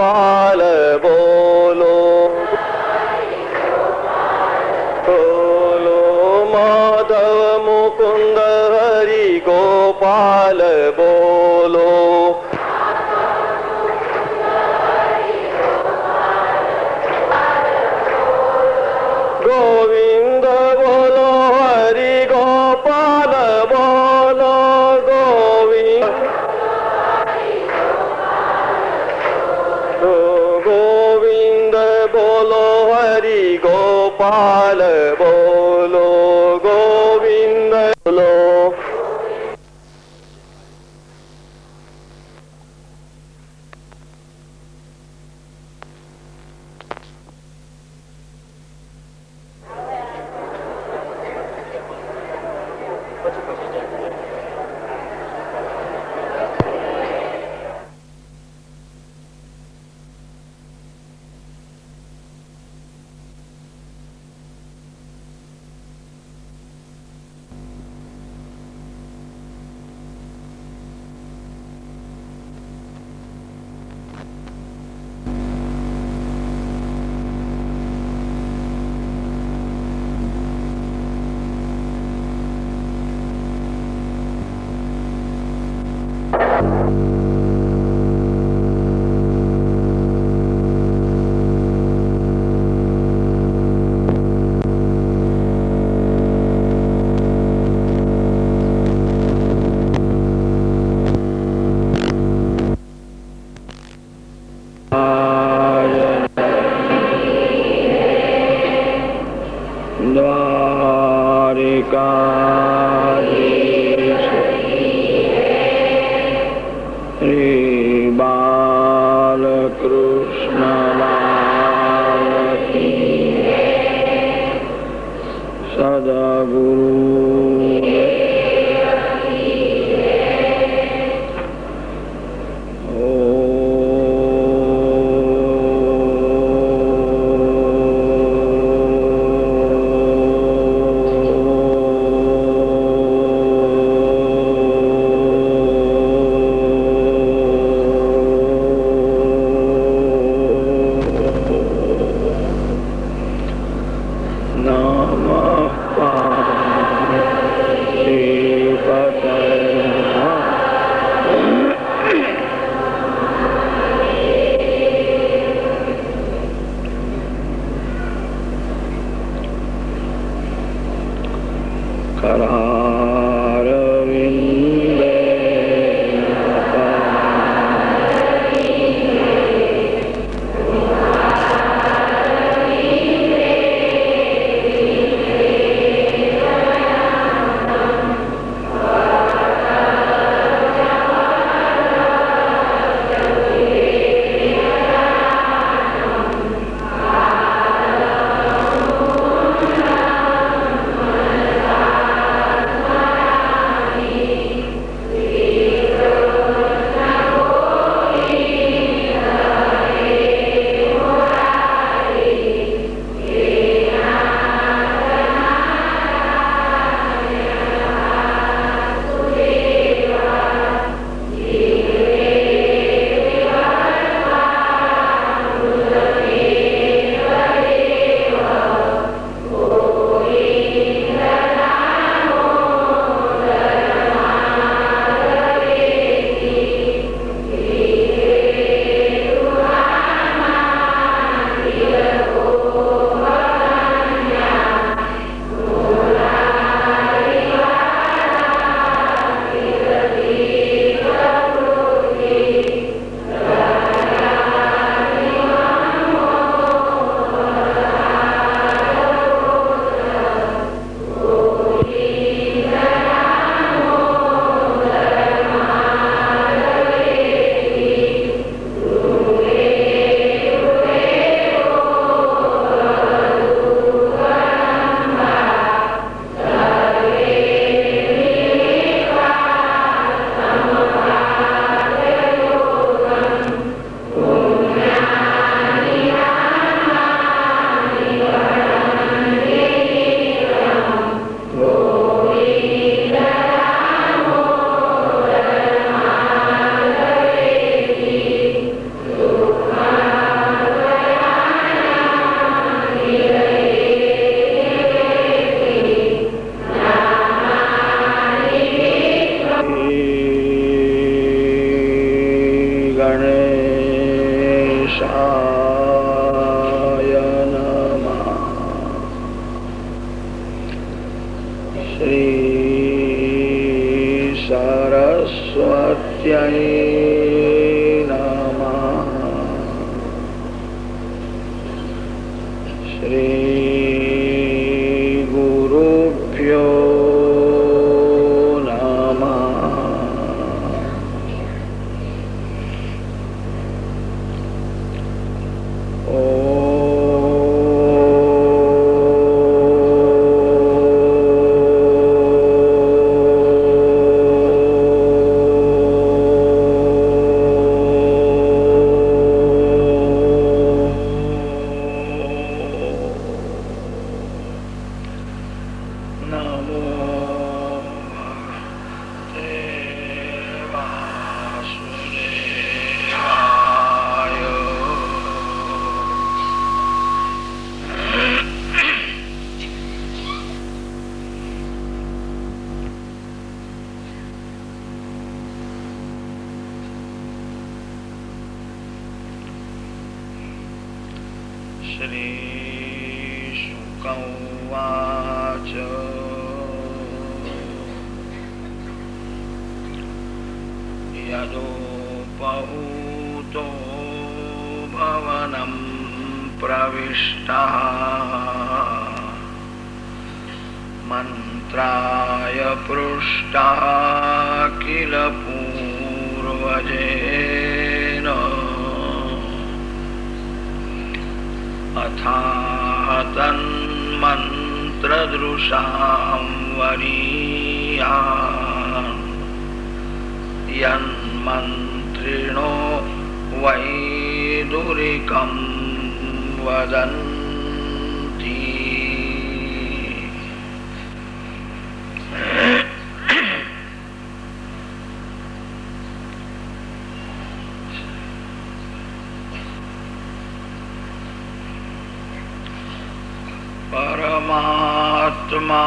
गोपाल बोलो बोलो माधव मुकुंद हरि गोपाल बोलो गोविंद बोलो हरि गोपाल बोलो गोविंद बोलो हरि गोपाल बोलो गोविंद बोलो શ્રી સરસ્વત્यै નમઃ. શ્રી ગુરુભ્યો નમઃ. श्रीशुकौवाच यदोपहूतो भवनं प्रविष्टः मन्त्राय पृष्टः किल पूर्वजेन अथाह तन्मन्त्रदृशां वरीयान् यन्मन्त्रिणो वैदुरिकं वदन्ति. પરમાત્મા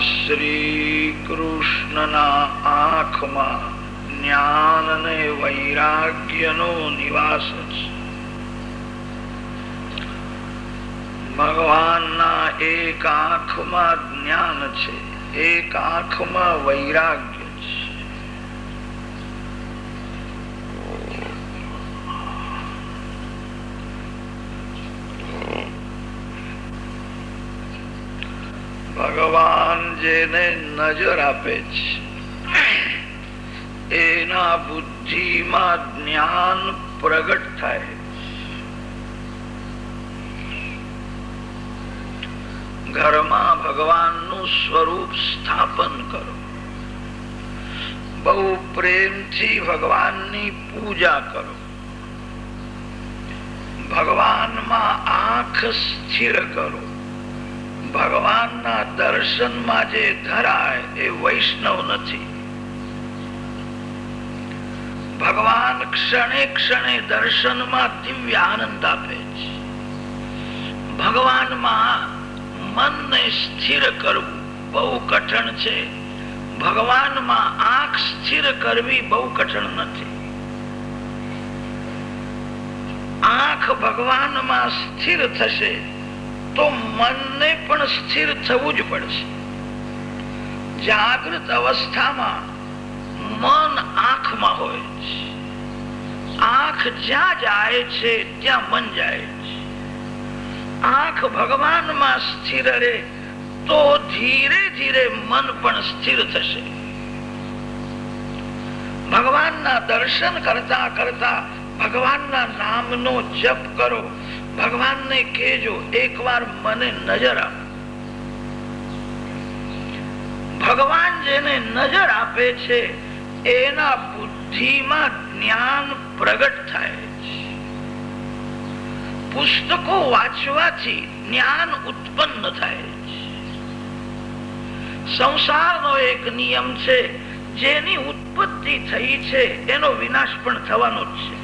શ્રી કૃષ્ણના આંખમાં જ્ઞાન ને વૈરાગ્યનો નિવાસ છે. ભગવાનના એક આંખમાં જ્ઞાન છે, એક આંખમાં વૈરાગ્ય છે. ભગવાન જેને નજર આપે છે એના બુદ્ધિમાં જ્ઞાન પ્રગટ થાય. ઘરમાં ભગવાનનું સ્વરૂપ સ્થાપન કરો. બહુ પ્રેમથી ભગવાનની પૂજા કરો. ભગવાનમાં આંખ સ્થિર કરો. ભગવાનના દર્શનમાં જે ધરાય એ વૈષ્ણવ નથી. ભગવાન ક્ષણે ક્ષણે દર્શનમાં દિવ્ય આનંદ આપે છે. ભગવાનમાં મનને સ્થિર કરવું બહુ કઠણ છે. ભગવાનમાં આંખ સ્થિર કરવી બહુ કઠણ નથી. આંખ ભગવાનમાં સ્થિર થશે તો મનને પણ સ્થિર થવું જ પડશે. જાગૃત અવસ્થામાં મન આંખમાં હોય છે. આંખ જ્યાં જાય છે ત્યાં મન જાય છે. આંખ ભગવાનમાં સ્થિર રહે તો ધીરે ધીરે મન પણ સ્થિર થશે. ભગવાનના દર્શન કરતા કરતા ભગવાનના નામનો જપ કરો. ભગવાનને કહેજો એકવાર મને નજર આપ. ભગવાન જેને નજર આપે છે એના બુદ્ધિમાં જ્ઞાન પ્રગટ થાય છે. પુસ્તકો વાંચવાથી જ્ઞાન ઉત્પન્ન થાય છે. સંસારનો એક નિયમ છે, જેની ઉત્પત્તિ થઈ છે એનો વિનાશ પણ થવાનો જ છે.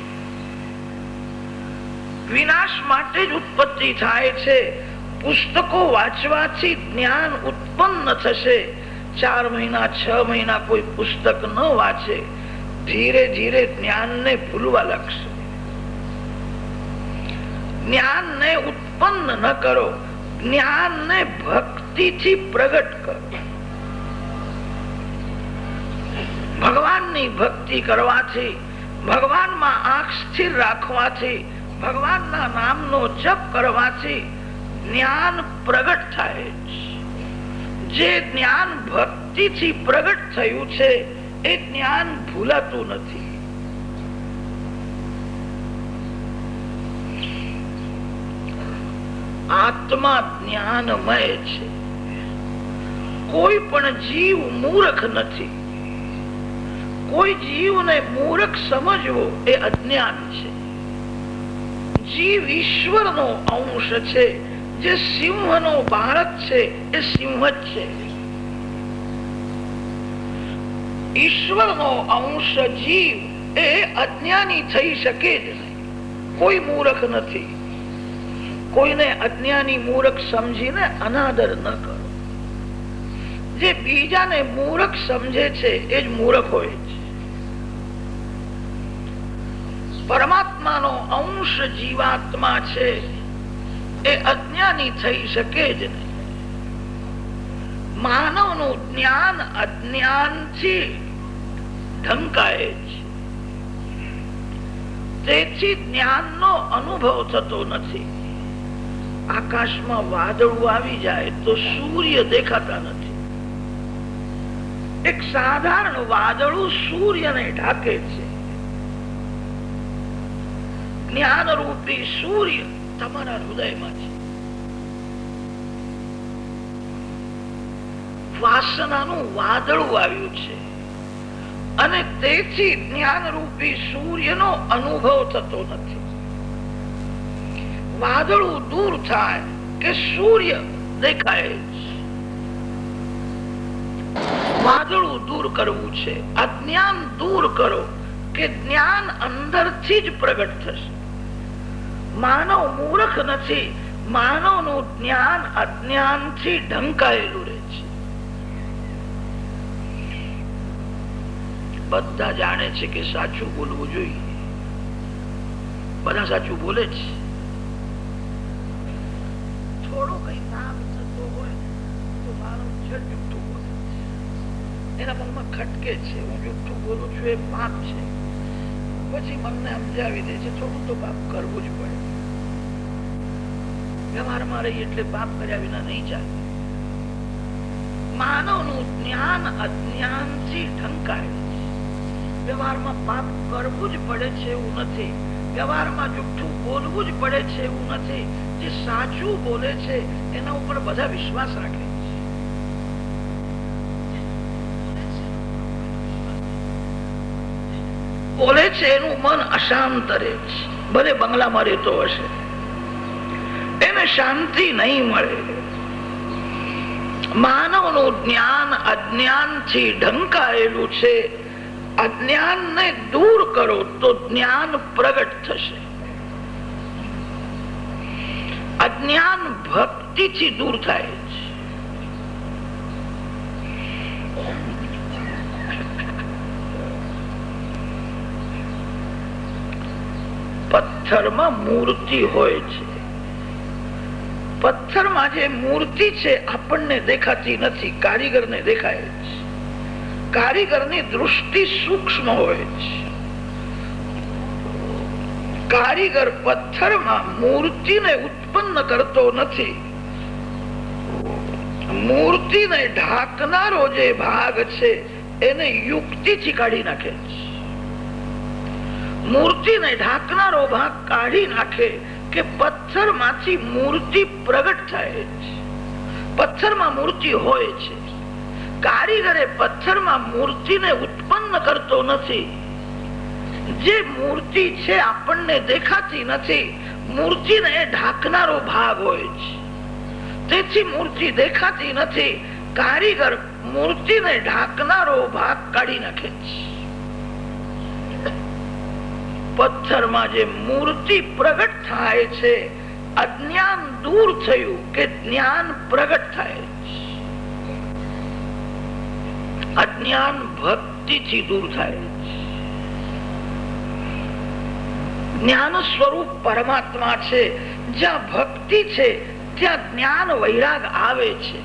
વિનાશ માટે જ ઉત્પત્તિ થાય છે. પુસ્તકો વાંચવાથી જ્ઞાન ઉત્પન્ન થશે. 4 મહિના 6 મહિના કોઈ પુસ્તક ન વાંચે, ધીરે ધીરે જ્ઞાનને ભૂલવા લાગશે. જ્ઞાનને ઉત્પન્ન ન કરો, જ્ઞાનને ભક્તિથી પ્રગટ કરો. ભગવાનની ભક્તિ કરવાથી, ભગવાનમાં આંખ સ્થિર રાખવાથી, ભગવાનના નામનો જપ કરવાથી જ્ઞાન પ્રગટ થાય છે. જે જ્ઞાન ભક્તિથી પ્રગટ થયું છે એ જ્ઞાન ભૂલાતું નથી. આત્મા જ્ઞાનમય છે. કોઈ પણ જીવ મૂર્ખ નથી. કોઈ જીવને મૂર્ખ સમજવો એ અજ્ઞાન છે. જીવ ઈશ્વરનો અંશ છે. જે સિંહનો બાળક છે એ સિંહ જ છે. ઈશ્વરનો અંશ જીવ એ અજ્ઞાની થઈ શકે જ નહીં. કોઈ મૂર્ખ નથી. કોઈને અજ્ઞાની મૂર્ખ સમજીને અનાદર ન કરો. જે બીજાને મૂર્ખ સમજે છે એ જ મૂર્ખ હોય છે. પરમાત્માનો અંશ જીવાત્મા છે એ અજ્ઞાની થઈ શકે જ નહીં. માનવનું જ્ઞાન અજ્ઞાનથી ઢંકાય છે. તેથી જ્ઞાનનો અનુભવ થતો નથી. આકાશમાં વાદળું આવી જાય તો સૂર્ય દેખાતા નથી. એક સાધારણ વાદળું સૂર્યને ઢાકે છે. જ્ઞાન રૂપી સૂર્ય તમારા હૃદયમાં છે. વાસનાનું વાદળું આવ્યું છે અને તેથી જ્ઞાન રૂપી સૂર્યનો અનુભવ થતો નથી. વાદળું દૂર થાય કે સૂર્ય દેખાય છે. વાદળું દૂર કરવું છે. અજ્ઞાન દૂર કરો કે જ્ઞાન અંદરથી જ પ્રગટ થશે. માનવ મૂર્ખ નથી. માનવનું જ્ઞાન અજ્ઞાનથી ઢંકાયેલું રહે છે. બધા જાણે છે કે સાચું બોલવું જોઈએ. બધા સાચું બોલે છે. થોડો કઈ નામ થતો હોય તો મારો જુઠ્ઠું બોલે છે. એના મનમાં ખટકે છે હું જુઠ્ઠું બોલું છું એ પાપ છે. પછી મનને સમજાવી દે છે થોડું તો પાપ કરવું જ પડે. વ્યવહારમાં રહી એટલે પાપ કર્યા વિના નહીં ચાલે. માનવનું જ્ઞાન અજ્ઞાનથી ઢંકાય. વ્યવહારમાં પાપ કરવું જ પડે છે એવું નથી. વ્યવહારમાં જુઠ્ઠું બોલવું જ પડે છે એવું નથી. જે સાચું બોલે છે એના ઉપર બધા વિશ્વાસ રાખે છે. બોલે છે એનું મન અશાંત રહે છે. ભલે બંગલામાં રહેતો હશે એને શાંતિ નહીં મળે. માનવનું જ્ઞાન અજ્ઞાનથી ઢંકાયેલું છે. અજ્ઞાનને દૂર કરો તો જ્ઞાન પ્રગટ થશે. અજ્ઞાન ભક્તિથી દૂર થાય છે. પથ્થરમાં મૂર્તિ હોય છે. પથ્થરમાં જે મૂર્તિ છે આપણને દેખાતી નથી, કારીગરને દેખાય છે. કારીગરની દૃષ્ટિ સૂક્ષ્મ હોય છે. કારીગર પથ્થરમાં મૂર્તિને ઉત્પન્ન કરતો નથી. મૂર્તિને ઢાંકનારો જે ભાગ છે એને યુક્તિથી કાઢી નાખે છે. મૂર્તિને ઢાંકનારો ભાગ કાઢી નાખે કે પથ્થરમાંથી મૂર્તિ પ્રગટ થાય છે. પથ્થરમાં મૂર્તિ હોય છે. કારીગરે પથ્થરમાં મૂર્તિને ઉત્પન્ન કરતો નથી. જે મૂર્તિ છે આપણને દેખાતી નથી. મૂર્તિને ઢાંકનારો ભાગ હોય છે. તેથી મૂર્તિ દેખાતી નથી. કારીગર મૂર્તિને ઢાંકનારો ભાગ કાઢી નાખે છે. પથ્થરમાં જે મૂર્તિ પ્રગટ થાય છે અજ્ઞાન દૂર થયું કે જ્ઞાન પ્રગટ થાય છે. અજ્ઞાન ભક્તિથી દૂર થાય છે. જ્ઞાન સ્વરૂપ પરમાત્મા છે. જ્યાં ભક્તિ છે ત્યાં જ્ઞાન વૈરાગ આવે છે.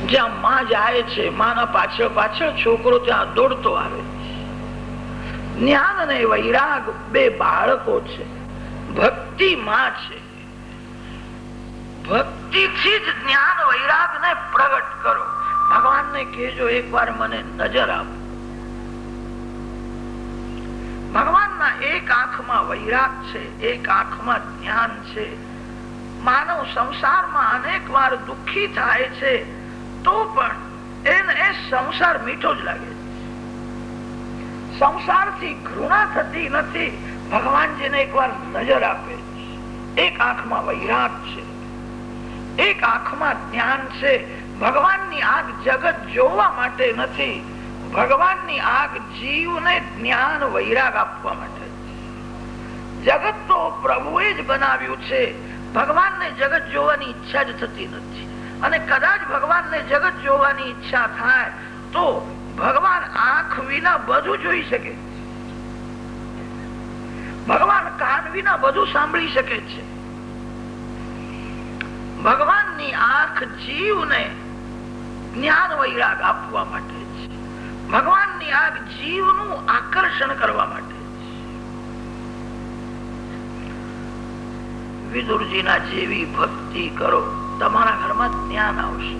જ્યાં માં જાય છે, માના પાછળ પાછળ છોકરો ત્યાં દોડતો આવે. જ્ઞાન અને વૈરાગ બે બાળકો છે. ભક્તિ માં છે. ભક્તિથી જ જ્ઞાન વૈરાગ ને પ્રગટ કરો. ભગવાનને કહેજો એકવાર મને નજર આપો. ભગવાનના એક આંખમાં વૈરાગ છે, એક આંખમાં જ્ઞાન છે. માનવ સંસારમાં અનેક વાર દુઃખી થાય છે તો પણ એને સંસાર મીઠો જ લાગે છે. સંસારથી ઘૃણા થતી નથી. ભગવાનજીને એકવાર નજર આપે છે. એક આંખમાં વૈરાગ છે, એક આંખમાં જ્ઞાન છે. ભગવાનની આંખ જગત જોવા માટે નથી. ભગવાનની આંખ જીવને જ્ઞાન વૈરાગ આપવા માટે. જગત તો પ્રભુએ જ બનાવ્યું છે. ભગવાનને જગત જોવાની ઈચ્છા જ થતી નથી. અને કદાચ ભગવાનને જગત જોવાની ઈચ્છા થાય તો ભગવાન આંખ વિના બધું જોઈ શકે. ભગવાન કાન વિના બધું સાંભળી શકે છે. ભગવાનની આંખ જીવને જ્ઞાન વૈરાગ આપવા માટે છે. ભગવાનની આંખ જીવનું આકર્ષણ કરવા માટે છે. વિદુરજીના જેવી ભક્તિ કરો, તમારા ઘરમાં જ્ઞાન આવશે.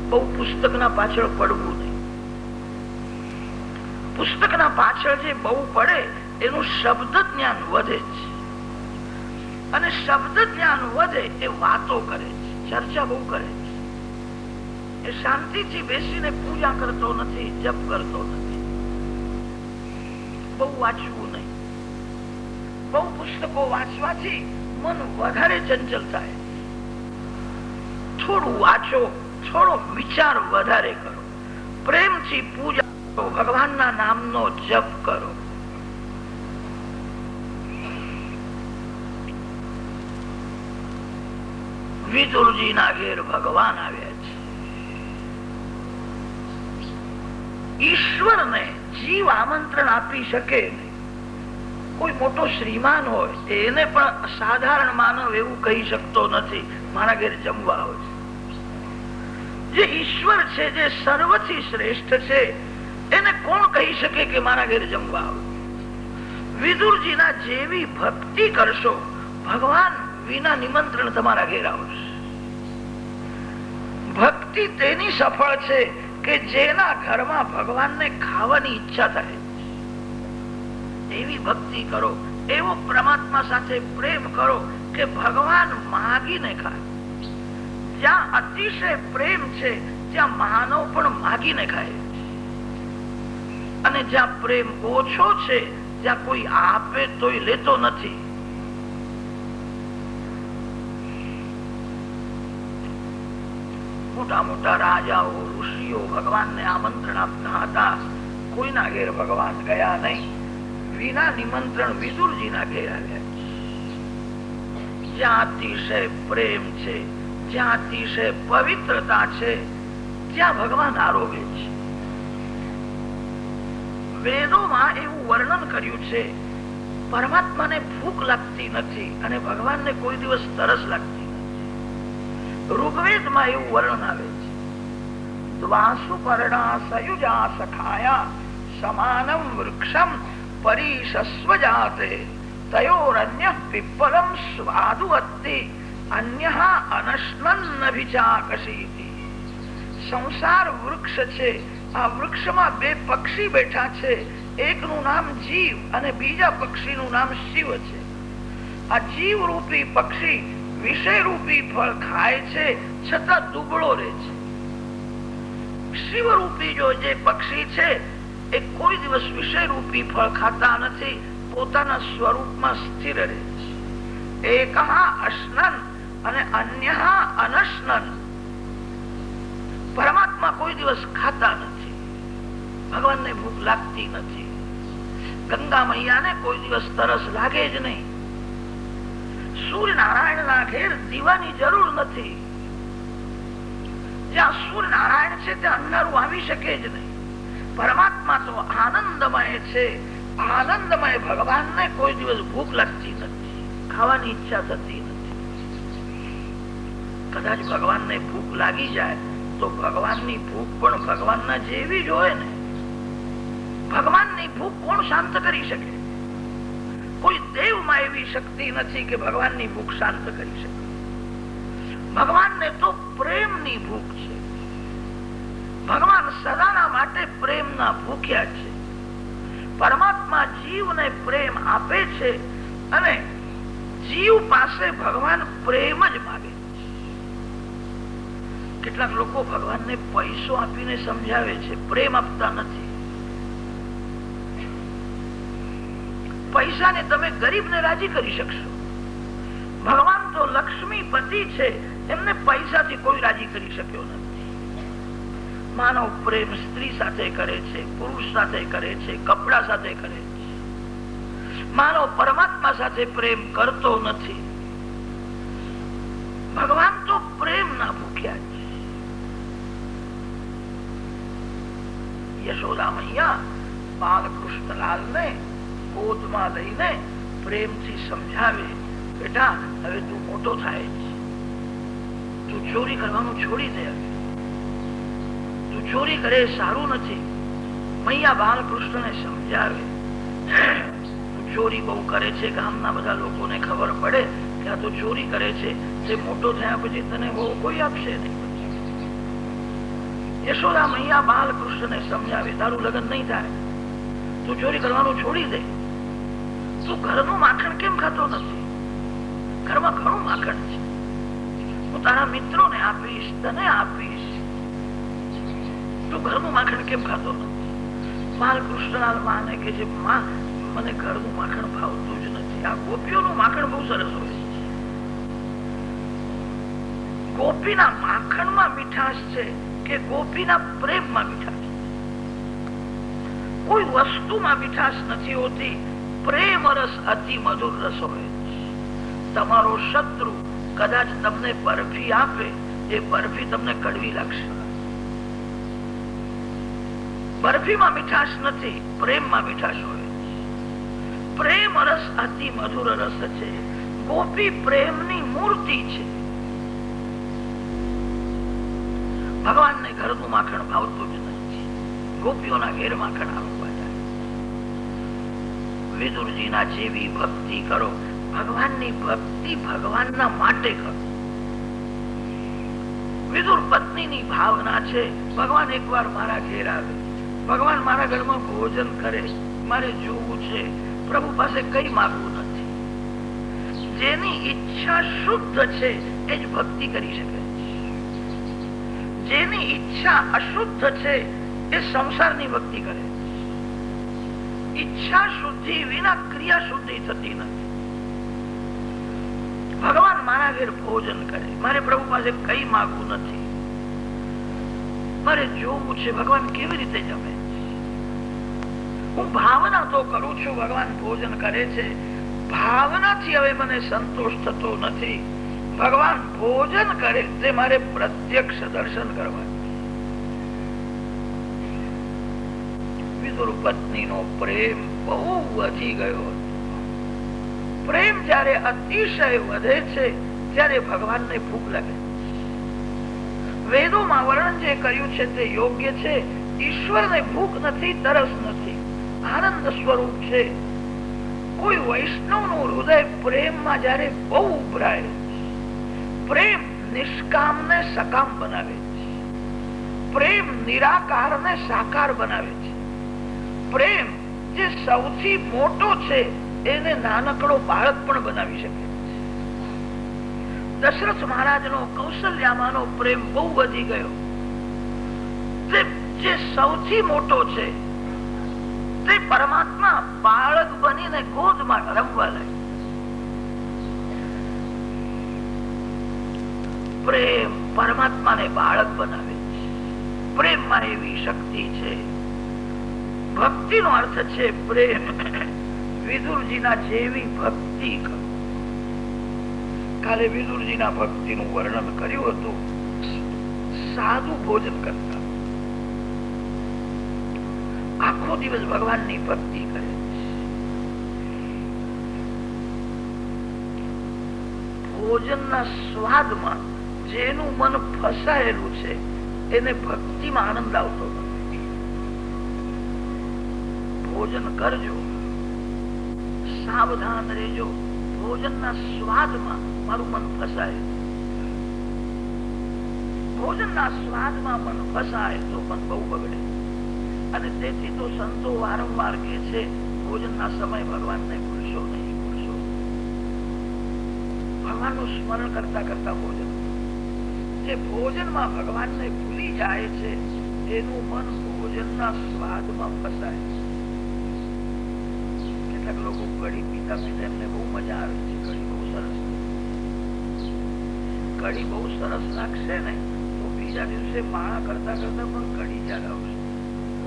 બહુ પુસ્તકના પાછળ પડવું નહીં. પુસ્તકના પાછળ જે બહુ પડે એનું શબ્દ જ્ઞાન વધે છે. અને શબ્દ જ્ઞાન વધે એ વાતો કરે છે, ચર્ચા બહુ કરે છે. એ શાંતિથી બેસીને પૂજા કરતો નથી, જપ કરતો નથી. બહુ વાંચવું નહીં. બહુ પુસ્તકો વાંચવાથી મન વધારે ચંચલ થાય. થોડું વાંચો, થોડો વિચાર વધારે કરો. પ્રેમથી પૂજા કરો, ભગવાનના નામનો જપ કરો. વિદુરજીના ઘેર ભગવાન આવ્યા છે. ઈશ્વરને જીવ આમંત્રણ આપી શકે નહીં. કોઈ મોટો શ્રીમાન હોય એને પણ સાધારણ માનવ એવું કહી શકતો નથી મારા ઘેર જમવા આવે છે. જે ઈશ્વર છે, જે સર્વથી શ્રેષ્ઠ છે, એને કોણ કહી શકે કે મારા ઘેર જમવા આવે? વિદુરજીના જેવી ભક્તિ કરશો, ભગવાન વિના નિમંત્રણ તમારા ઘેર આવશે. ભક્તિ તેની સફળ છે કે જેના ઘરમાં ભગવાનને ખાવાની ઈચ્છા થાય. એવી ભક્તિ કરો, એવો પરમાત્મા સાથે પ્રેમ કરો કે ભગવાન માગીને ખાય. જ્યાં અતિશય પ્રેમ છે ત્યાં માનવ પણ માગીને ખાય. અને જ્યાં પ્રેમ ઓછો છે ત્યાં કોઈ આપે તોય લેતો નથી. મોટા મોટા રાજાઓ, ઋષિઓ ભગવાનને આમંત્રણ આપતા હતા. કોઈના ઘેર ભગવાન ગયા નહીં. વિના નિમંત્રણ વિદુરજીના ઘેર આવ્યા. જ્યાં અતિશય પ્રેમ છે, જ્યાં અતિશય પવિત્રતા છે, ત્યાં ભગવાન આરોગે છે. વેદોમાં એવું વર્ણન કર્યું છે, પરમાત્માને ભૂખ લાગતી નથી અને ભગવાનને કોઈ દિવસ તરસ લાગતી નથી. ઋગ્વેદમાં એવું વર્ણન આવે છે, દ્વાસુ પર્ણા સયુજા સખાયા સમાનમ વૃક્ષમ પરિશસ્વ જાતે તયોરન્યઃ પિપ્પલમ સ્વાદુવત્તિ અન્યઃ અનશ્નન્નભિચાકશીતિ. સંસાર વૃક્ષ છે. આ વૃક્ષમાં બે પક્ષી બેઠા છે. એકનું નામ જીવ અને બીજા પક્ષીનું નામ શિવ છે. આ જીવ રૂપી પક્ષી વિષય રૂપી ફળ ખાય છે, છતાં દુબળો રહે છે. શિવ રૂપી જો જે પક્ષી છે એ કોઈ દિવસ વિષય રૂપી ફળ ખાતા નથી, પોતાના સ્વરૂપમાં સ્થિર રહે છે. એકઃ અશ્નન અને અન્યઃ અનશ્નન. પરમાત્મા કોઈ દિવસ ખાતા નથી. ભગવાનને ભૂખ લાગતી નથી. ગંગા મૈયાને કોઈ દિવસ તરસ લાગે જ નહીં. સૂર્યનારાયણના ઘેર દીવાની જરૂર નથી. જ્યાં સૂર્યનારાયણ છે ત્યાં અંધારું આવી શકે જ નહીં. પરમાત્મા તો આનંદમય છે. આનંદમય ભગવાનને કોઈ દિવસ ભૂખ લાગતી નથી, ખાવાની ઈચ્છા થતી નથી. કદાચ ભગવાનને ભૂખ લાગી જાય તો ભગવાનની ભૂખ પણ ભગવાનના જેવી જ હોય ને. ભગવાનની ભૂખ કોણ શાંત કરી શકે? કોઈ દેવમાં એવી શક્તિ નથી કે ભગવાનની ભૂખ શાંત કરી શકે. ભગવાનને તો પ્રેમની ભૂખ છે. ભગવાન સદાના માટે પ્રેમના ભૂખ્યા છે. પરમાત્મા જીવને પ્રેમ આપે છે અને જીવ પાસે ભગવાન પ્રેમ જ માગે છે. કેટલાક લોકો ભગવાનને પૈસો આપીને સમજાવે છે, પ્રેમ આપતા નથી. પૈસાને તમે ગરીબને રાજી કરી શકશો. ભગવાન તો લક્ષ્મીપતિ છે, એમને પૈસાથી કોઈ રાજી કરી શક્યો નથી. માનવ પ્રેમ સ્ત્રી સાથે કરે છે, પુરુષ સાથે કરે છે, કપડા સાથે કરે છે. માનવ પરમાત્મા સાથે પ્રેમ કરતો નથી. ભગવાન તો પ્રેમના ભૂખ્યા છે. યશોદા મૈયા બાલકૃષ્ણલાલને ગોદમાં લઈને પ્રેમથી સમજાવે, બેટા હવે તું મોટો થાય છે, તું ચોરી કરવાનું છોડી દે. તું ચોરી કરે સારું નથી. મૈયા બાલકૃષ્ણને સમજાવે, તું ચોરી બહુ કરે છે, ગામના બધા લોકોને ખબર પડે કે આ તો ચોરી કરે છે, તે મોટો થયા પછી તને બહુ કોઈ આપશે નહીં. યશોદા મૈયા બાલકૃષ્ણને સમજાવે, તારું લગ્ન નહીં થાય, તું ચોરી કરવાનું છોડી દે. તું ઘરનું માખણ કેમ ખાતો નથી? ઘરમાં ઘણું માખણ છે, હું તારા મિત્રોને આપીશ, તને આપીશ. તું ઘરનું માખણ કેમ ખાતો નથી? બાલકૃષ્ણલાલ માને કે જે માં મને ઘરનું માખણ ભાવતું જ નથી. આ ગોપીઓનું માખણ બહુ સરસ હોય છે. ગોપીના માખણમાં મીઠાશ છે કે ગોપીના પ્રેમમાં મીઠાશ? કોઈ વસ્તુમાં મીઠાશ નથી હોતી. પ્રેમ રસ અતિ મધુર રસ હોય. તમારો શત્રુ કદાચ તમને બરફી આપે, એ બરફી તમને કડવી લાગશે. બરફીમાં મીઠાશ નથી, પ્રેમમાં મીઠાશ હોય. પ્રેમ રસ અતિ મધુર રસ છે. ગોપી પ્રેમની મૂર્તિ છે. ભગવાનને ઘરનું માખણ ભાવતું જ નથી. ગોપીઓના ઘેર માખણ આવવા જાય. વિદુરજીના જેવી ભક્તિ કરો. ભગવાનની ભક્તિ ભગવાનના માટે કરો. વિદુર પત્નીની ભાવના છે, ભગવાન એકવાર મારા ઘેર આવે, ભગવાન મારા ઘરમાં ભોજન કરે, મારે જોવું છે. પ્રભુ પાસે કઈ માંગવું નથી. જેની ઈચ્છા શુદ્ધ છે એ જ ભક્તિ કરી શકે. જેની ઈચ્છા અશુદ્ધ છે એ સંસારની ભક્તિ કરે. ઈચ્છા શુદ્ધિ વિના ક્રિયા શુદ્ધિ થતી નથી. ભગવાન મારા ઘેર ભોજન કરે, મારે પ્રભુ પાસે કઈ માંગવું નથી. મારે જોવું છે ભગવાન કેવી રીતે જમે. હું ભાવના તો કરું છું, ભગવાન ભોજન કરે છે. ભાવનાથી હવે મને સંતોષ થતો નથી. ભગવાન ભોજન કરે તે મારે પ્રત્યક્ષ દર્શન કરવા. વિદુર પત્નીનો પ્રેમ બહુ વધી ગયો. પ્રેમ જયારે અતિશય વધે છે ત્યારે ભગવાનને ભૂખ લાગે. વેદોમાં વર્ણન જે કર્યું છે તે યોગ્ય છે. ઈશ્વરને ભૂખ નથી, તરસ નથી, આનંદ સ્વરૂપ છે. કોઈ વૈષ્ણવનું હૃદય પ્રેમમાં જયારે બહુ ઉભરાય, પ્રેમ નિષ્કામને સકામ બનાવે છે. પ્રેમ નિરાકારને સાકાર બનાવે છે. પ્રેમ જે સૌથી મોટો છે એને નાનકડો બાળક પણ બનાવી શકે. દશરથ મહારાજનો કૌશલ્યામાંનો પ્રેમ બહુ વધી ગયો. તે જે સૌથી મોટો છે તે પરમાત્મા બાળક બનીને ગોદમાં રમવા લાગ્યો. પ્રેમ પરમાત્માને બાળક બનાવે છે. પ્રેમમાં એવી શક્તિ છે. ભક્તિનો અર્થ છે પ્રેમ. વિદુરજીના જેવી ભક્તિ કરો. કાલે વિદુરજીના ભક્તિનું વર્ણન કર્યું હતું. સાદું ભોજન કરતા, આખો દિવસ ભગવાનની ભક્તિ કરે. ભોજનના સ્વાદમાં જેનું મન ફસાયેલું છે એને ભક્તિમાં આનંદ આવતો નથી. ભોજન કરજો, સાવધાન રહેજો. ભોજનના સ્વાદમાં મારું મન ફસાય, ભોજનના સ્વાદમાં મન ફસાય તો મન બહુ બગડે. અને તેથી તો સંતો વારંવાર કહે છે ભોજનના સમય ભગવાનને ભૂલશો નહીં, ભૂલશો. ભગવાનનું સ્મરણ કરતા કરતા ભોજન. જે ભોજનમાં ભગવાનને ભૂલી જાય છે એનું મન ભોજનના સ્વાદમાં ફસાય. કેટલાક લોકો કઢી પીતા પીતા એમને બહુ મજા આવે છે. કઢી બહુ સરસ, કઢી બહુ સરસ લાગશે ને તો બીજા દિવસે માળા કરતા કરતા પણ કઢી યાદ આવશે.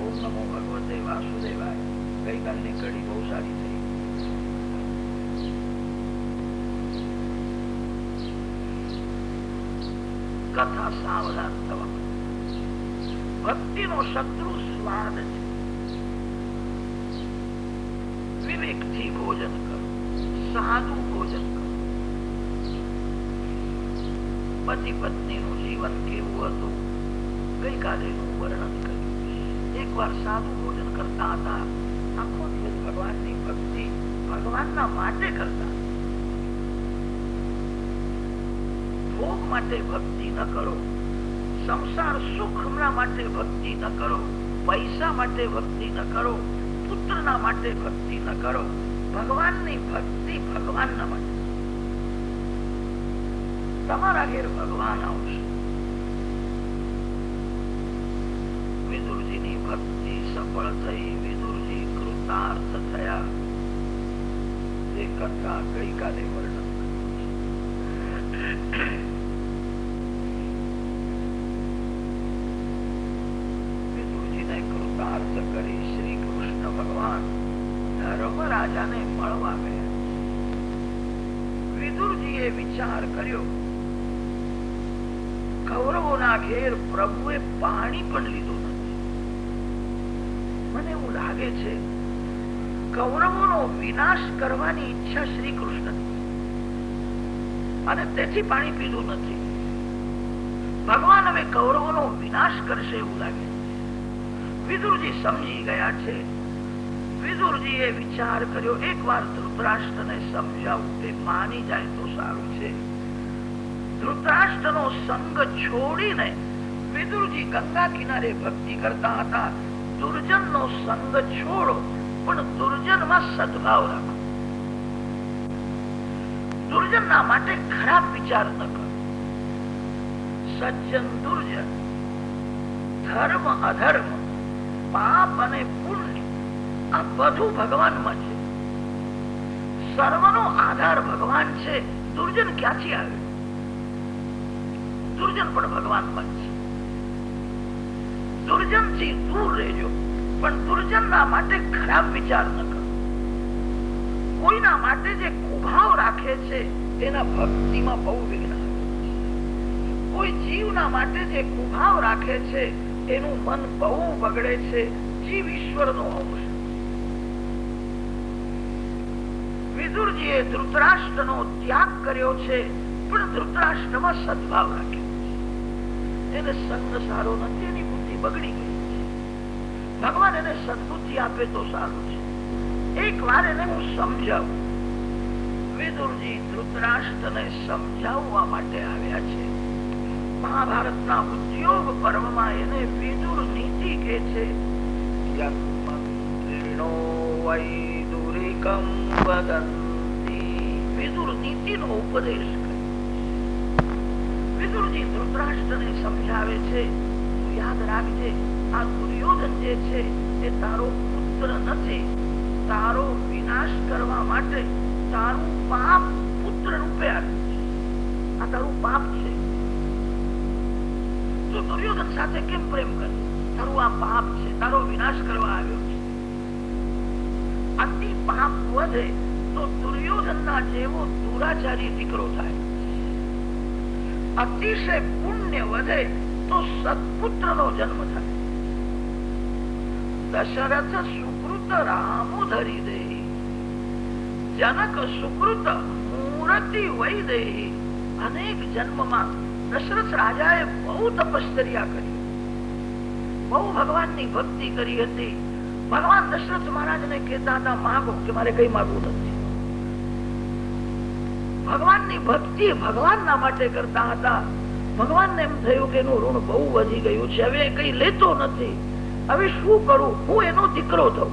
ઓમ નમો ભગવતે વાસુદેવાય, ગઈકાલની કઢી બહુ સારી થઈ. કથા સાવધાન થવા. ભક્તિનો શત્રુ સ્વાદ છે. વિવેકથી ભોજન કરો, સાદું ભોજન કરો. પતિ પત્નીનું જીવન કેવું હતું ગઈકાલે નું વર્ણન કર્યું. એકવાર સાદું ભોજન કરતા હતા, આખો દિવસ ભગવાનની ભક્તિ ભગવાનના માટે કરતા. ભોગ માટે ભક્તિ ન કરો, સંસાર સુખના માટે ભક્તિ ન કરો, પૈસા માટે ભક્તિ ન કરો, પુત્રના માટે ભક્તિ ન કરો. ભગવાનની ભક્તિ ભગવાનના માટે. તમારા ઘેર ભગવાન આવશે. વિદુરજીની ભક્તિ સફળ થઈ, વિદુરજી કૃતાર્થ થયા. એ કથા ગઈકાલે વર્ણન. વિદુરજીને કૃતાર્થ કરી શ્રી કૃષ્ણ ભગવાન ધર્મરાજાને મળવા ગયા. વિદુરજીએ વિચાર કર્યો કૌરવોના ઘેર પ્રભુએ પાણી પણ લીધું નથી. મને એવું લાગે છે કૌરવોનો વિનાશ કરવાની ઈચ્છા શ્રી કૃષ્ણની અને તેથી પાણી પીધું નથી. ભગવાન હવે કૌરવોનો વિનાશ કરશે એવું લાગે. વિદુરજી સમજી ગયા છે. વિદુરજીએ વિચાર કર્યો એક વાર ધૃતરાષ્ટ્રને સમજાવું, તે માની જાય તો સારું છે. ધૃતરાષ્ટ્રનો સંગ છોડીને વિદુરજી ગંગા કિનારે ભક્તિ કરતા હતા. દુર્જનનો સંગ છોડો, પણ દુર્જનમાં સદભાવ રાખો. દુર્જનના માટે ખરાબ વિચાર ન કરો. સજ્જન દુર્જન, ધર્મ અધર્મ, પાપ અને પુણ્ય આ બધું ભગવાનમાં છે. સર્વનો આધાર ભગવાન છે. દુર્જન ક્યાંથી આવ્યો? દુર્જન પણ ભગવાનમાં છે. દુર્જનથી દૂર રહેજો, પણ દુર્જનના માટે ખરાબ વિચાર ન કરો. કોઈના માટે જે કુભાવ રાખે છે એના ભક્તિમાં બહુ વિઘ્ન આવે. કોઈ જીવના માટે જે કુભાવ રાખે છે એનું મન બહુ બગડે છે. જીવ ઈશ્વરનો અંશ. વિદુરજીએ ધૃતરાષ્ટ્રનો ત્યાગ કર્યો છે, પણ ધૃતરાષ્ટ્રમાં સદભાવ રાખ્યો. એને સંગ સારો નથી, એની બુદ્ધિ બગડી ગઈ છે. ભગવાન એને સદબુદ્ધિ આપે તો સારું છે. એક વાર એને હું સમજાવું. વિદુરજી ધૃતરાષ્ટ્રને સમજાવવા માટે આવ્યા છે. મહાભારતના ઉદ્યોગ પર્વમાં એને વિદુર નીતિ કહે છે. વિદુર નીતિનો ઉપદેશ કરે. વિદુરજી ધૃતરાષ્ટ્રને સમજાવે છે, તું યાદ રાખજે, આ દુર્યોધન જે છે એ તારો પુત્ર નથી. તારો વિનાશ કરવા માટે તારું પાપ પુત્ર રૂપે આવ્યું છે. આ તારું પાપ છે. તું દુર્યોધન સાથે કેમ પ્રેમ કરે? તારું આ પાપ છે, તારો વિનાશ કરવા આવ્યો છે. અતિ પાપ વધે તો દુર્યોધનના જેવો દુરાચારી દીકરો થાય. અતિશય પુણ્ય વધે તો સત્પુત્રનો જન્મ થાય. દશરથ સુકૃત રામુ ધરી દે, જનક સુકૃત મૂર્તિ વહી દે. અનેક જન્મમાં દશરથ રાજાએ બહુ તપશ્ચર્યા કરી, બહુ ભગવાનની ભક્તિ કરી હતી. ભગવાન દશરથ મહારાજને કહેતા હતા માગો, કે મારે કઈ માગવું નથી. ભગવાનની ભક્તિ ભગવાનના માટે કરતા હતા. ભગવાનને એમ થયું કે એનું ઋણ બહુ વધી ગયું છે, હવે કઈ લેતો નથી, હવે શું કરું, હું એનો દીકરો થઉં.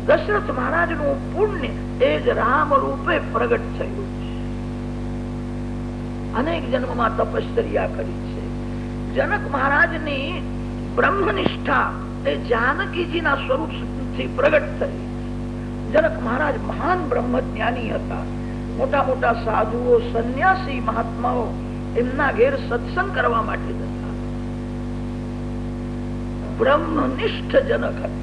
દશરથ મહારાજ નું પુણ્ય એ જ રામ રૂપે પ્રગટ થયું છે. અનેક જન્મમાં તપશ્ચર્યા કરી છે. જનક મહારાજની બ્રહ્મનિષ્ઠા એ જાનકીજીના સ્વરૂપથી પ્રગટ થઈ. જનક મહારાજ મહાન બ્રહ્મ જ્ઞાની હતા. મોટા મોટા સાધુઓ, સંન્યાસી મહાત્માઓ એમના ઘેર સત્સંગ કરવા માટે જતા. બ્રહ્મનિષ્ઠ જનક હતા.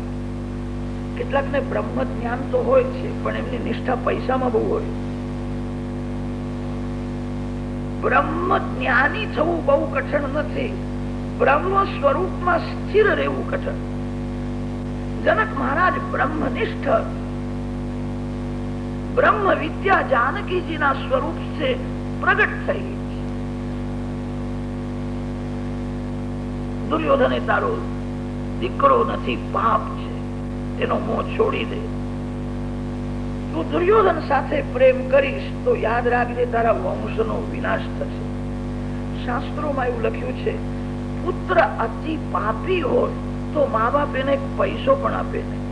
કેટલાક ને બ્રહ્મ જ્ઞાન તો હોય છે, પણ એમની નિષ્ઠા પૈસામાં બહુ હોય. બ્રહ્મ જ્ઞાની થવું બહુ કઠણ નથી, બ્રહ્મ સ્વરૂપમાં સ્થિર રહેવું કઠણ. જનક મહારાજ બ્રહ્મનિષ્ઠ, બ્રહ્મ વિદ્યા જાનકીજીના સ્વરૂપ છે પ્રગટ થઈ. દુર્યોધને તારો દીકરો નથી, પાપ છે, એનો મોહ છોડી દે. તું દુર્યોધન સાથે પ્રેમ કરીશ તો યાદ રાખજે તારા વંશનો વિનાશ થશે. શાસ્ત્રોમાં એવું લખ્યું છે, પુત્ર અતિ પાપી હોય તો મા બાપ એને પૈસો પણ આપે નહીં.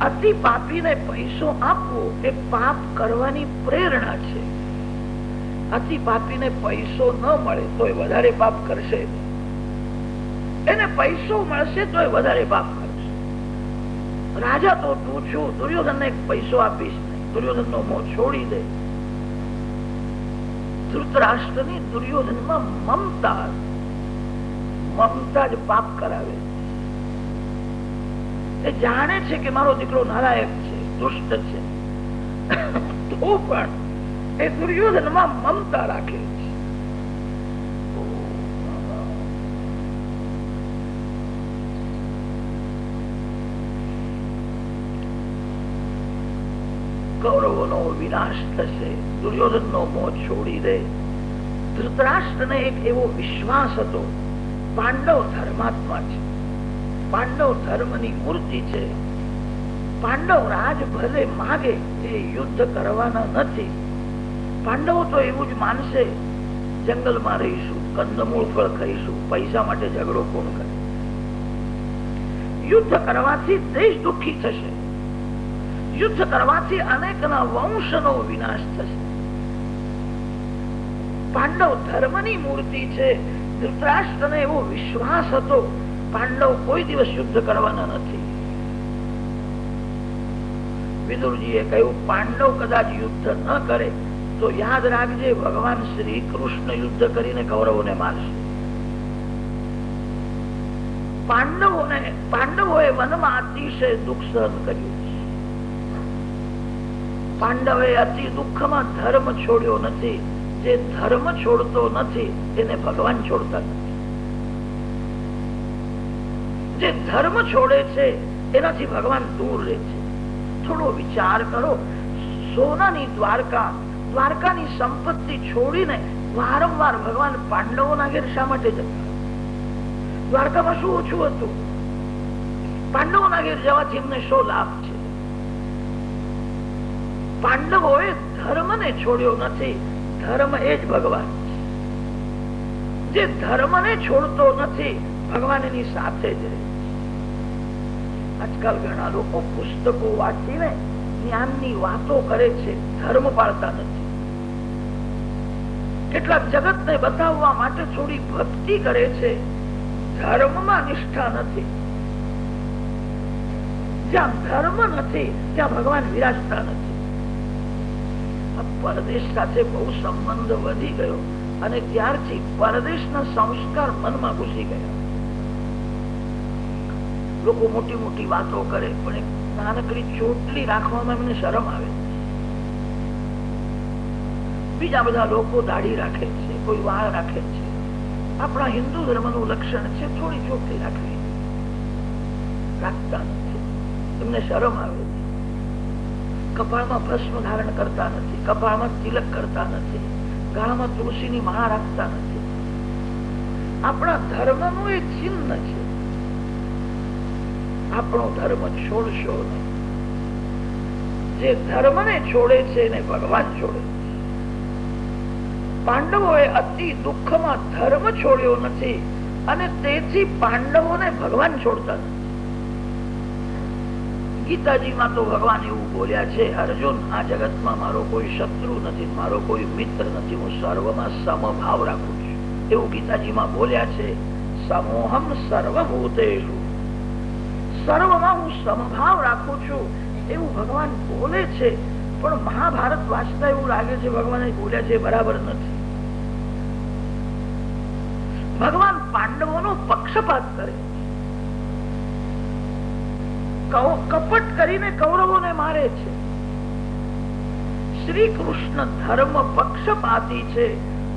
અતિ પાપીને પૈસો આપવો એ પાપ કરવાની પ્રેરણા છે. અતિ પાપીને પૈસો ન મળે તો એ વધારે પાપ કરશે. એને પૈસો મળશે તો એ વધારે પાપ કરશે. રાજા તો તું છું, દુર્યોધન ને પૈસો આપીશ નહીં. દુર્યોધન નો મોહ છોડી દે. ધૃતરાષ્ટ્રની દુર્યોધનમાં મમતા જ પાપ કરાવે. એ જાણે છે કે મારો દીકરો નાલાયક છે, દુષ્ટ છે, તો પણ એ દુર્યોધનમાં મમતા રાખે છે. કૌરવોનો વિનાશ થશે. દુર્યોધનનો મોહ છોડી દે. ધૃતરાષ્ટ્રને એક એવો વિશ્વાસ હતો, પાંડવ ધર્માત્મા છે, પાંડવ ધર્મની મૂર્તિ છે, પાંડવ રાજ ભલે માગે એ યુદ્ધ કરવાના નથી. પાંડવો તો એવું જ માનશે, જંગલમાં રહીશું, કંદમૂળ ફળ ખાઈશું, પૈસા માટે ઝઘડો કોણ કરે. યુદ્ધ કરવાથી દેશ દુઃખી થશે, યુદ્ધ કરવાથી અનેકના વંશનો વિનાશ થશે. પાંડવ ધર્મની મૂર્તિ છે. ધૃતરાષ્ટ્રને એવો વિશ્વાસ હતો, પાંડવ કોઈ દિવસ યુદ્ધ કરવાના નથી. વિદુરજીએ કહ્યું, પાંડવ કદાચ યુદ્ધ ન કરે તો યાદ રાખજે ભગવાન શ્રી કૃષ્ણ યુદ્ધ કરીને કૌરવોને મારશે. પાંડવોએ વનમાં અતિશય દુઃખ સહન કર્યું. પાંડવે અતિ દુઃખમાં ધર્મ છોડ્યો નથી. જે ધર્મ છોડતો નથી એને ભગવાન છોડતા નથી. જે ધર્મ છોડે છે એનાથી ભગવાન દૂર રહે છે. થોડો વિચાર કરો, સોનાની દ્વારકાની સંપત્તિ છોડીને વારંવાર ભગવાન પાંડવોના ઘેર શા માટે જતા? દ્વારકામાં શું ઓછું હતું? પાંડવોના ઘેર જવાથી એમને શો લાભ છે? પાંડવોએ ધર્મને છોડ્યો નથી. ધર્મ એ જ ભગવાન છે. જે ધર્મને છોડતો નથી ભગવાન એની સાથે જ રહે. આજકાલ ઘણા લોકો પુસ્તકો વાંચીને જ્ઞાનની વાતો કરે છે, ધર્મ પાળતા નથી. કેટલાક જગતને બતાવવા માટે થોડી ભક્તિ કરે છે, ધર્મમાં નિષ્ઠા નથી. જ્યાં ધર્મ નથી ત્યાં ભગવાન વિરાજતા નથી. પરદેશ સાથે બહુ સંબંધ વધી ગયો અને ત્યારથી પરદેશના સંસ્કાર મનમાં ઘૂસી ગયા. લોકો મોટી મોટી વાતો કરે, પણ એક નાનકડી ચોટલી રાખવામાં એમને શરમ આવે. બીજા બધા લોકો દાઢી રાખે છે, કોઈ વાળ રાખે છે. આપણા હિન્દુ ધર્મનું લક્ષણ છે થોડી ચોટલી રાખવી. રાખતા નથી, એમને શરમ આવે. કપાળમાં ભસ્મ ધારણ કરતા નથી, કપાળમાં તિલક કરતા નથી, ગાળામાં તુલસીની માળા રાખતા નથી. આપણા ધર્મનું એ ચિહ્ન છે. આપણો ધર્મ છોડશો નહીં. જે ધર્મને છોડે છે એને ભગવાન છોડે. પાંડવોએ અતિ દુઃખમાં ધર્મ છોડ્યો નથી અને તેથી પાંડવોને ભગવાન છોડતા નથી. ગીતાજીમાં તો ભગવાન એવું બોલ્યા છે, અર્જુન, આ જગતમાં મારો કોઈ શત્રુ નથી, મારો કોઈ મિત્ર નથી, હું સર્વમાં સમભાવ રાખું છું. એવું ગીતાજીમાં બોલ્યા છે. સમોહમ સર્વભૂતેષુ, સર્વમાં હું સમભાવ રાખું છું એવું ભગવાન બોલે છે. પણ મહાભારત વાંચતા એવું લાગે છે ભગવાને બોલ્યા છે બરાબર નથી. ભગવાન પાંડવોનો પક્ષપાત કરે, કપટ કરીને કૌરવોને મારે છે. શ્રી કૃષ્ણ ધર્મ પક્ષપાતી છે.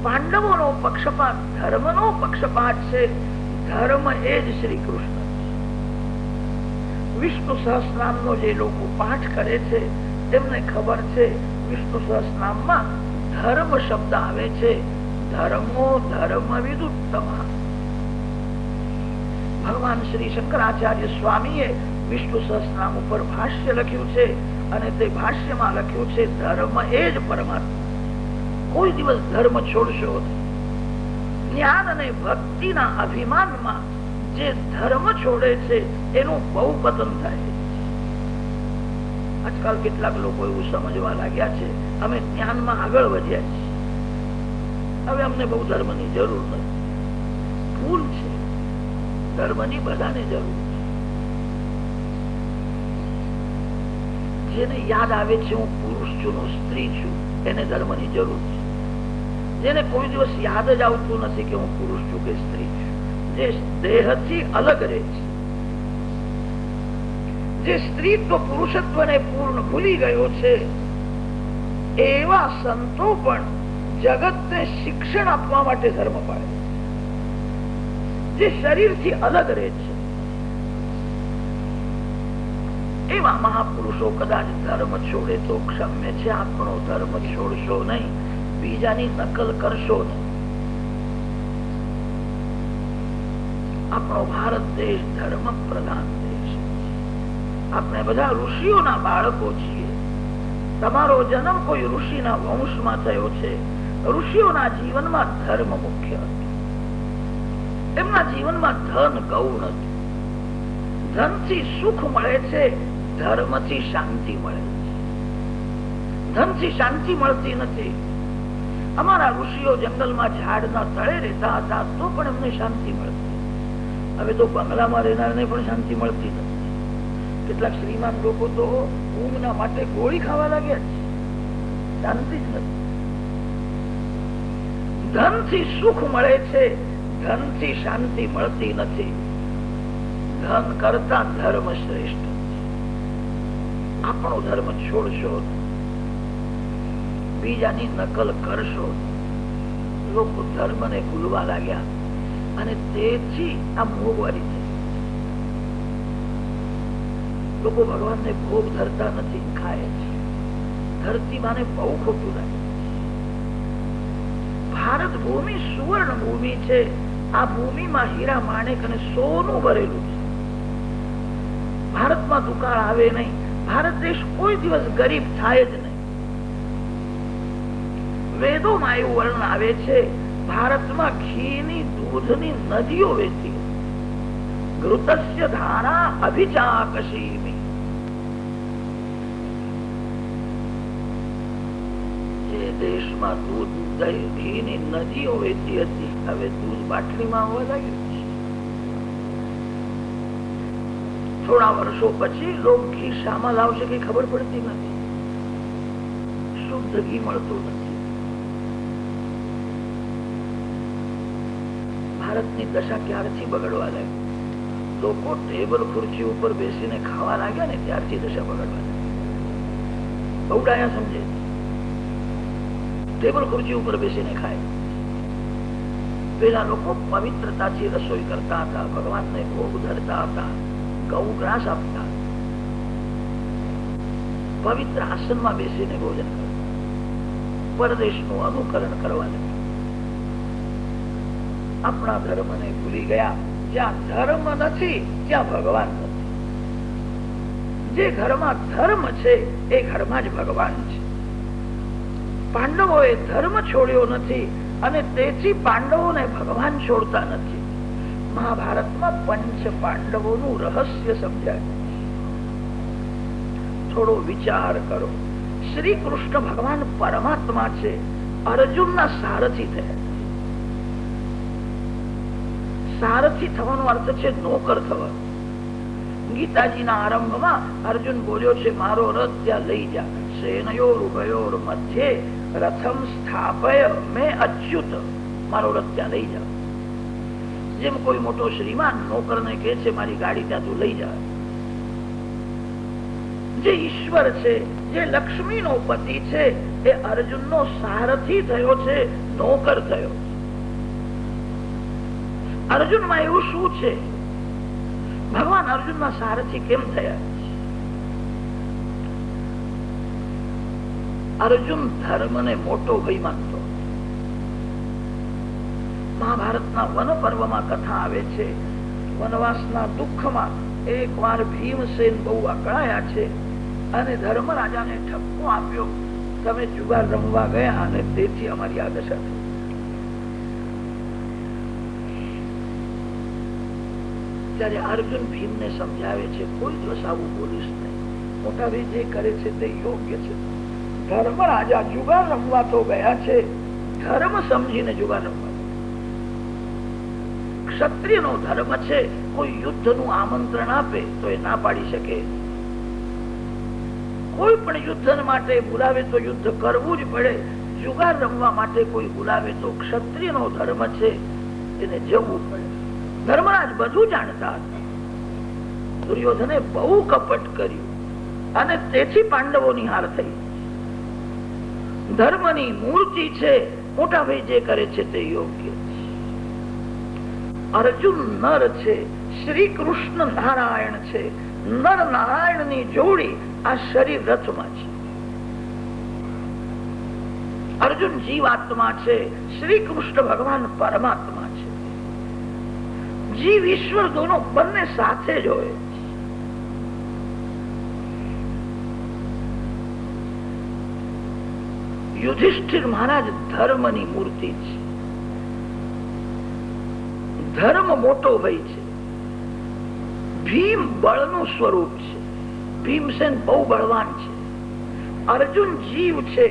પાંડવોનો પક્ષપાત ધર્મનો પક્ષપાત છે. ધર્મ એ જ શ્રી કૃષ્ણ. વિષ્ણુ સહસ્રનામનો જે લોકો પાઠ કરે છે તેમને ખબર છે વિષ્ણુ સહસ્રનામમાં ધર્મ શબ્દ આવે છે. ધર્મો ધર્મ વિદુત્તમ. ભગવાન શ્રી શંકરાચાર્ય સ્વામીએ વિષ્ણુ સહસ્રનામ ઉપર ભાષ્ય લખ્યું છે અને તે ભાષ્યમાં લખ્યું છે ધર્મ એ જ પરમાત્મા. કોઈ દિવસ ધર્મ છોડશો નહીં. જ્ઞાન અને ભક્તિના અભિમાનમાં જે ધર્મ છોડે છે એનું બહુ પતન થાય છે. આજકાલ કેટલાક લોકો એવું સમજવા લાગ્યા છે અમે જ્ઞાનમાં આગળ વધ્યા છીએ, હવે અમને બહુ ધર્મની જરૂર નથી. ભૂલ છે. ધર્મની બધાને જરૂર છે. જેને યાદ આવે છે હું પુરુષ છું, હું સ્ત્રી છું, એને ધર્મની જરૂર છે. જેને કોઈ દિવસ યાદ જ આવતું નથી કે હું પુરુષ છું કે સ્ત્રી છું, જે દેહથી અલગ રહે છે, જે સ્ત્રીત્વ પુરુષત્વને પૂર્ણ ભૂલી ગયો છે, એવા સંતો પણ જગતને શિક્ષણ આપવા માટે ધર્મ પાળે. જે શરીરથી અલગ રહે છે એવા મહાપુરુષો કદાચ ધર્મ છોડે તો ક્ષમ્ય છે. આપણો ધર્મ છોડશો નહીં, બીજાની નકલ કરશો નહીં. આપણો ભારત દેશ ધર્મ પ્રધાન દેશ. આપણે બધા ઋષિઓના બાળકો છીએ. તમારો જન્મ કોઈ ઋષિના વંશમાં થયો છે. ઋષિઓના જીવનમાં ધર્મ મુખ્ય હતો. એમના જીવનમાં ધન ગૌણ હતું. ધનથી સુખ મળે છે, ધર્મથી શાંતિ મળે છે. ધનથી શાંતિ મળતી નથી. અમારા ઋષિઓ જંગલમાં ઝાડના તળે રહેતા હતા તો પણ એમને શાંતિ મળતી. હવે તો બંગલામાં રહેનારને પણ શાંતિ મળતી નથી. કેટલાક શ્રીમાન લોકો તો ઊંઘના માટે ગોળી ખાવા લાગ્યા છે. શાંતિ જ નથી. ધનથી સુખ મળે છે, ધનથી શાંતિ મળતી નથી. ધન કરતા ધર્મ શ્રેષ્ઠ. આપણો ધર્મ છોડશો, બીજાની નકલ કરશો. લોકો ધર્મને ભૂલવા લાગ્યા અને તેથી આ મોંઘવારી થઈ. લોકો ભગવાનને ભોગ ધરતા નથી, ખાય છે. ધરતી માને બહુ ખોટું લાગે. ભારત ભૂમિ સુવર્ણ ભૂમિ છે. આ ભૂમિમાં હીરા માણેક અને સોનું ભરેલું છે. ભારતમાં દુકાળ આવે નહીં. ભારત દેશ કોઈ દિવસ ગરીબ થાય જ નહીં. વેદોમાં એવું વર્ણન આવે છે ભારતમાં ઘીની દૂધની નદીઓ વહેતી. ઘૃતસ્ય ધારા અભિચાકશીમિ. જે દેશમાં દૂધ ઘીની નદીઓ વહેતી હતી હવે દૂધ બાટલીમાં આવવા લાગ્યું છે. થોડા વર્ષો પછી લોકો ઘી શામાં લાવશે કઈ ખબર પડતી નથી. શુદ્ધ ઘી મળતું નથી. ભારતની દશા ક્યારથી બગડવા લાગી? લોકો ટેબલ ખુરશી ઉપર બેસીને ખાવા લાગ્યા ને ત્યારથી દશા બગડવા લાગી. બહુ ડાયા સમજે. ટેબલ ખુરશી ઉપર બેસીને ખાય. પેલા લોકો પવિત્રતાથી રસોઈ કરતા હતા, ભગવાનને ભોગ ધરતા હતા, ગૌ ગ્રાસ આપતા. પવિત્ર આસનમાં બેસીને ભોજન કરવું, પરદેશનું અનુકરણ કરવાનું. આપણા ધર્મને ભૂલી ગયા. જ્યાં ધર્મ નથી ત્યાં ભગવાન નથી. જે ઘરમાં ધર્મ છે એ ઘરમાં જ ભગવાન છે. પાંડવોએ ધર્મ છોડ્યો નથી અને તેથી પાંડવોને ભગવાન છોડતા નથી. મહાભારતમાં પંચ પાંડવોનું રહસ્ય સમજાય. થોડો વિચાર કરો. શ્રી કૃષ્ણ ભગવાન પરમાત્મા છે, અર્જુનના સારથી થયા. સારથી થવાનો અર્થ છે નોકર થવાનો. ગીતાજીના આરંભમાં અર્જુન બોલ્યો છે, મારો રથ ત્યાં લઈ જા, સેનયોર ઉભયોર મધ્યે રથમ સ્થાપય મે અચ્યુત, મારો રથ ત્યાં લઈ જા. જેમ કોઈ મોટો શ્રીમાન નોકરને કહે છે, મારી ગાડી ત્યાં તું લઈ જા. જે ઈશ્વર છે, જે લક્ષ્મીનો પતિ છે, એ અર્જુનનો સારથી થયો છે, નોકર થયો. અર્જુનમાં એવું શું છે? ભગવાન અર્જુનના સારથી કેમ થયા? અર્જુન ધર્મને મોટો ભય માનતો. મહાભારતના વન પર્વમાં કથા આવે છે, વનવાસના દુઃખમાં એક વાર ભીમસેન બહુ અકળાયા છે અને ધર્મરાજાને ઠપકો આપ્યો, તમે જુગાર રમવા ગયા અને તેથી અમારી આ દશા થઈ. ત્યારે અર્જુન ભીમને સમજાવે છે, કોઈ દિવસ આવું બોલીશ નહીં. મોટા ભાઈ જે કરે છે તે યોગ્ય છે. ધર્મરાજા જુગાર રમવા તો ગયા છે, ધર્મ સમજીને જુગાર રમવા. ક્ષત્રિયનો ધર્મ છે, કોઈ યુદ્ધનું આમંત્રણ આપે તો એ ના પાડી શકે. કોઈ પણ યુદ્ધ માટે બોલાવે તો યુદ્ધ કરવું જ પડે. જુગાર રમવા માટે કોઈ બોલાવે તો ક્ષત્રિયનો ધર્મ છે, એને જવું પડે. ધર્મરાજ બધું જાણતા હતા. દુર્યોધને બહુ કપટ કર્યું અને તેથી પાંડવોની હાર થઈ. ધર્મની મૂર્તિ છે, મોટા ભાઈ જે કરે છે તે યોગ્ય. અર્જુન નર છે, શ્રી કૃષ્ણ નારાયણ છે. નર નારાયણની જોડી આ શરીર રથમાં છે. અર્જુન જીવાત્મા છે, શ્રી કૃષ્ણ ભગવાન પરમાત્મા છે. જીવ ઈશ્વર દોનો બંને સાથે જ હોય. યુધિષ્ઠિર મહારાજ ધર્મની મૂર્તિ છે. ધર્મ મોટો ભય છે. ભીમ બળનું સ્વરૂપ છે. ભીમસેન બહુ બળવાન છે. અર્જુન જીવ છે.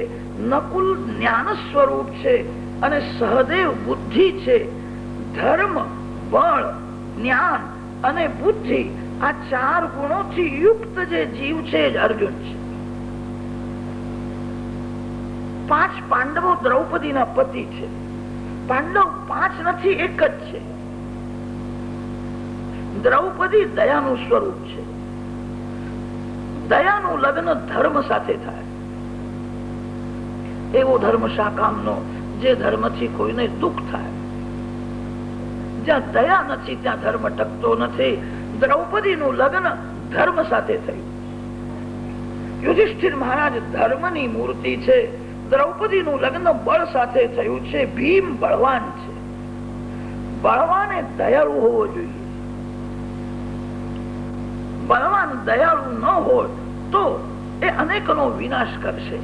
નકુલ જ્ઞાન સ્વરૂપ છે અને સહદેવ બુદ્ધિ છે. ધર્મ, બળ, જ્ઞાન અને બુદ્ધિ આ ચાર ગુણોથી યુક્ત જે જીવ છે જ અર્જુન છે. 5 પાંડવો દ્રૌપદીના પતિ છે. પાંડવ 5 નથી, એક જ છે. દ્રૌપદી દયાનું સ્વરૂપ છે. દયાનું લગ્ન ધર્મ સાથે થાય. એવો ધર્મ શા કામનો જે ધર્મથી કોઈને દુઃખ થાય. જ્યાં દયા નથી ત્યાં ધર્મ ટકતો નથી. દ્રૌપદીનું લગ્ન ધર્મ સાથે થયું. યુધિષ્ઠિર મહારાજ ધર્મની મૂર્તિ છે. દ્રૌપદીનું લગ્ન બળ સાથે થયું છે. ભીમ બળવાન છે. બળવાને દયાળુ હોવો જોઈએ. બળવાન દયાળુ ન હોય તો એ અનેકનો વિનાશ કરશે.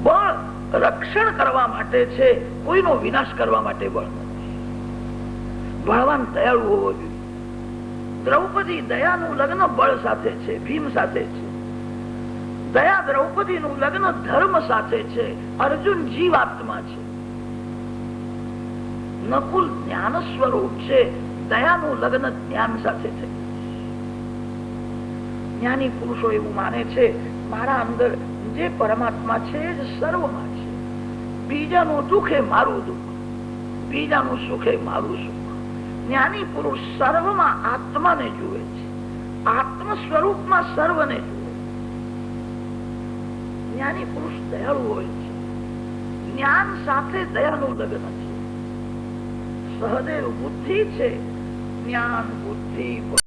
બળ રક્ષણ કરવા માટે છે, કોઈનો વિનાશ કરવા માટે બળ નથી. બળવાન દયાળુ હોવો જોઈએ. દ્રૌપદી દયાનું લગ્ન બળ સાથે છે, ભીમ સાથે છે. દયા દ્રૌપદીનું લગ્ન ધર્મ સાથે છે. અર્જુન જીવાત્મા છે. નકુલ જ્ઞાન સ્વરૂપ છે. દયાનું લગ્ન જ્ઞાન સાથે છે. જ્ઞાની પુરુષો એવું માને છે, મારા અંદર જે પરમાત્મા છે જ સર્વમાં છે. બીજાનું દુઃખ એ મારું દુઃખ, બીજાનું સુખ એ મારું સુખ. જ્ઞાની પુરુષ સર્વમાં આત્માને જુએ છે. આત્મ સ્વરૂપમાં સર્વને જુએ. જ્ઞાની પુરુષ દયાળુ હોય છે. જ્ઞાન સાથે દયાનું લગ્ન છે. સહદેવ બુદ્ધિ છે. જ્ઞાન, બુદ્ધિ